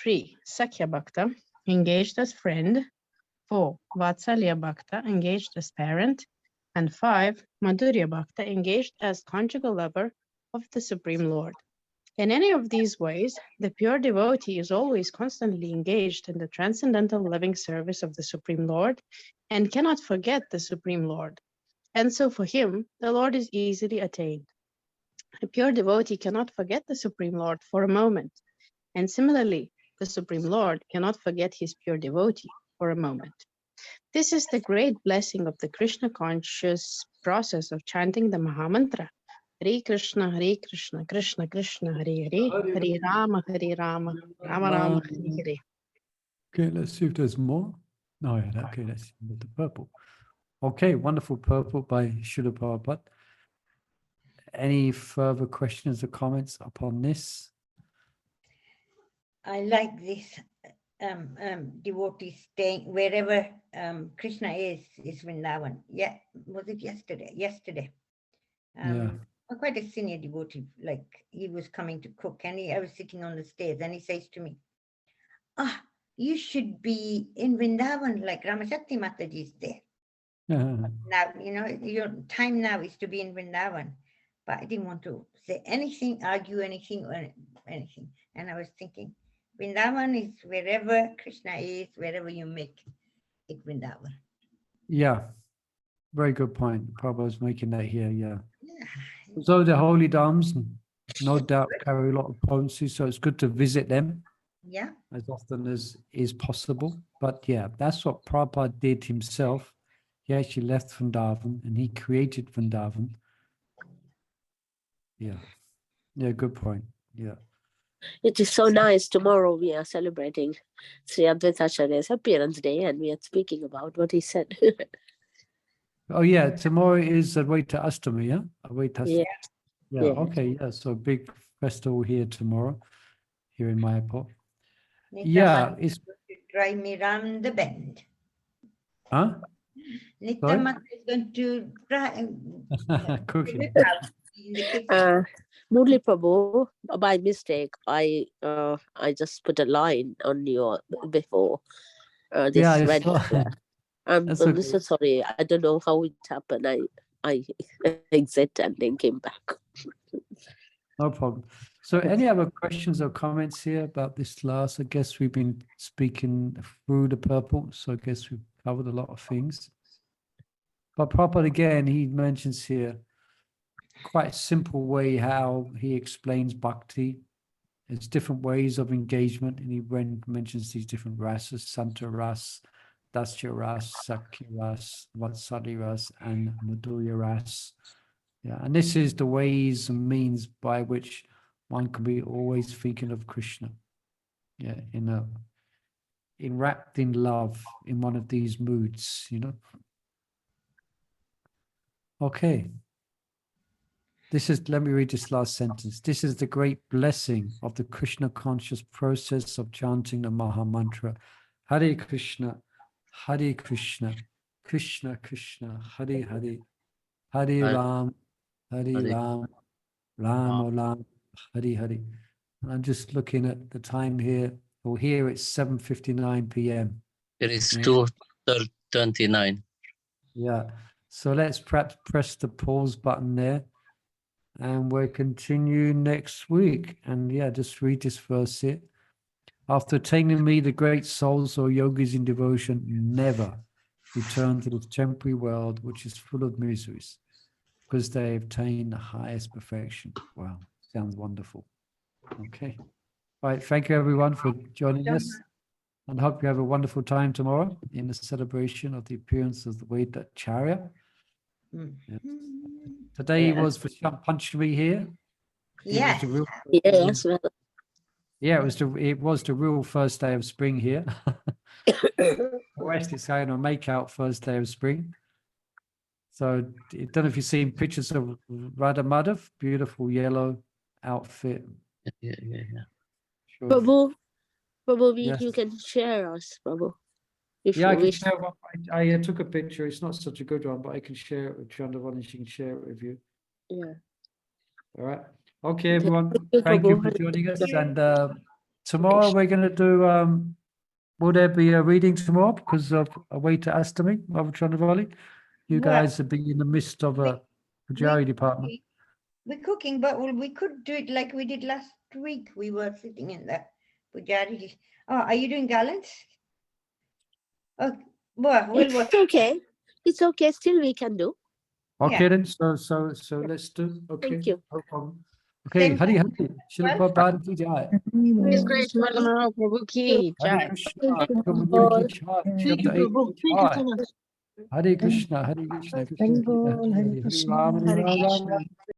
Speaker 6: 3. Sakya Bhakta, engaged as friend. 4. Vatsalya Bhakta, engaged as parent. And 5. Madhurya Bhakta, engaged as conjugal lover of the Supreme Lord. In any of these ways, the pure devotee is always constantly engaged in the transcendental loving service of the Supreme Lord and cannot forget the Supreme Lord. And so for him, the Lord is easily attained. A pure devotee cannot forget the Supreme Lord for a moment. And similarly, the Supreme Lord cannot forget his pure devotee for a moment. This is the great blessing of the Krishna conscious process of chanting the Mahamantra. Hare Krishna, Krishna Krishna, Hare Hare, Hare Rama, Rama Rama, Hare Hare.
Speaker 1: Okay, let's see if there's more. No, yeah, okay, let's see the purple. Okay, wonderful purple by Srila Prabhupada. Any further questions or comments upon this?
Speaker 4: I like this devotee staying wherever Krishna is Vrindavan. Yeah, was it yesterday? Yesterday.
Speaker 1: Yeah.
Speaker 4: Quite a senior devotee, like he was coming to cook and I was sitting on the stairs and he says to me, you should be in Vrindavan like Ramashakti Mataji is there. Now, your time now is to be in Vrindavan. But I didn't want to say anything, argue anything or anything. And I was thinking, Vrindavan is wherever Krishna is, wherever you make it Vrindavan.
Speaker 1: Yeah, very good point. Prabhupada was making that here, yeah.
Speaker 4: Yeah.
Speaker 1: So the holy dhams, no doubt, carry a lot of potency, so it's good to visit them
Speaker 4: Yeah.
Speaker 1: as often as is possible. But yeah, that's what Prabhupada did himself. He actually left Vrindavan and he created Vrindavan. Yeah. Yeah, good point. Yeah.
Speaker 7: It is so nice. Tomorrow we are celebrating Sri Advaita Acharya's appearance day, and we are speaking about what he said.
Speaker 1: Oh yeah, tomorrow is Advaita Ashtami, yeah? Advaita
Speaker 7: Yeah.
Speaker 1: Yeah,
Speaker 7: Yes.
Speaker 1: okay, yeah. So big festival here tomorrow, here in Mayapur.
Speaker 4: Nitya
Speaker 1: It's
Speaker 4: to drive me round the bend.
Speaker 1: huh?
Speaker 4: Nitya is going to drive
Speaker 1: Cooking.
Speaker 4: whip out in the kitchen.
Speaker 7: Murli Prabhu, by mistake, I just put a line on your before this
Speaker 1: Yeah, I
Speaker 7: red.
Speaker 1: saw.
Speaker 7: I'm
Speaker 1: That's
Speaker 7: so
Speaker 1: okay.
Speaker 7: sorry. I don't know how it happened. I exit and then came back.
Speaker 1: No problem. So any other questions or comments here about this class? I guess we've been speaking through the purple, so I guess we've covered a lot of things. But Prabhupada, again, he mentions here quite a simple way how he explains bhakti. It's different ways of engagement, and he mentions these different rasas, Santa Ras, Dasya Ras, Sakya Ras, Vatsali Ras, and Madhurya Ras. Yeah, and this is the ways and means by which one can be always thinking of Krishna. Yeah, enwrapped in love in one of these moods, you know. Okay. Let me read this last sentence. This is the great blessing of the Krishna conscious process of chanting the Maha Mantra. Hare Krishna, Krishna Krishna, Hare Hare, Hare Ram, Hare Ram, Ram Ram, Hare Hare. And I'm just looking at the time here. Well, here it's 7:59 p.m.
Speaker 5: It is 2:29.
Speaker 1: Yeah. So let's perhaps press the pause button there. And we'll continue next week. And yeah, just read this verse here. After attaining me, the great souls or yogis in devotion never return to this temporary world, which is full of miseries, because they obtain the highest perfection. Wow, sounds wonderful. Okay. All right. Thank you, everyone, for joining us. And hope you have a wonderful time tomorrow in the celebration of the appearance of the Veda Acharya. Yeah. Today was for Panchami here.
Speaker 4: Yes.
Speaker 7: Yes. Well,
Speaker 1: Yeah, it was the real first day of spring here. West, it's going on make out first day of spring. So I don't know if you've seen pictures of Radha Madhav, beautiful yellow outfit.
Speaker 5: Yeah.
Speaker 1: Sure.
Speaker 7: Prabhu,
Speaker 1: Yes.
Speaker 7: you can share us, Prabhu. If
Speaker 1: Yeah, I
Speaker 7: you
Speaker 1: can
Speaker 7: wish.
Speaker 1: share one. I took a picture. It's not such a good one, but I can share it with Chandravani and she can share it with you.
Speaker 7: Yeah.
Speaker 1: All right. Okay, everyone.
Speaker 7: you,
Speaker 1: Thank you
Speaker 7: Prabhu.
Speaker 1: for joining us. And tomorrow we're going to do, will there be a reading tomorrow because of Advaita Ashtami, Mother Chandravali? You
Speaker 4: Well,
Speaker 1: guys have been in the midst of a Pujari department.
Speaker 4: We're cooking, but we could do it like we did last week. We were sitting in the Pujari. Oh, are you doing gallants? Oh, well, we'll work.
Speaker 7: It's okay. It's okay. Still we can do.
Speaker 1: Okay,
Speaker 4: Yeah.
Speaker 1: then. So let's do. Okay.
Speaker 7: Thank you.
Speaker 1: No problem. Okay.
Speaker 4: Same
Speaker 1: Hari
Speaker 4: time.
Speaker 1: Hari. Shri Prabhupada ki jai.
Speaker 6: His Grace Madam Prabhu ki
Speaker 1: Hare
Speaker 6: jai.
Speaker 1: Krishna.
Speaker 7: Thank you,
Speaker 1: Prabhupada ki
Speaker 7: all.
Speaker 1: jai.
Speaker 3: Thank you,
Speaker 1: Chapter 8
Speaker 3: Prabhu.
Speaker 1: ki
Speaker 3: Thank you
Speaker 1: jai.
Speaker 3: so much.
Speaker 1: Hare Krishna. Krishna
Speaker 3: Hari
Speaker 1: Krishna.
Speaker 3: Bol, Hari
Speaker 1: Hare
Speaker 3: Krishna,
Speaker 1: Ram,
Speaker 3: Hare
Speaker 1: Ram,
Speaker 3: Krishna.
Speaker 1: Ram.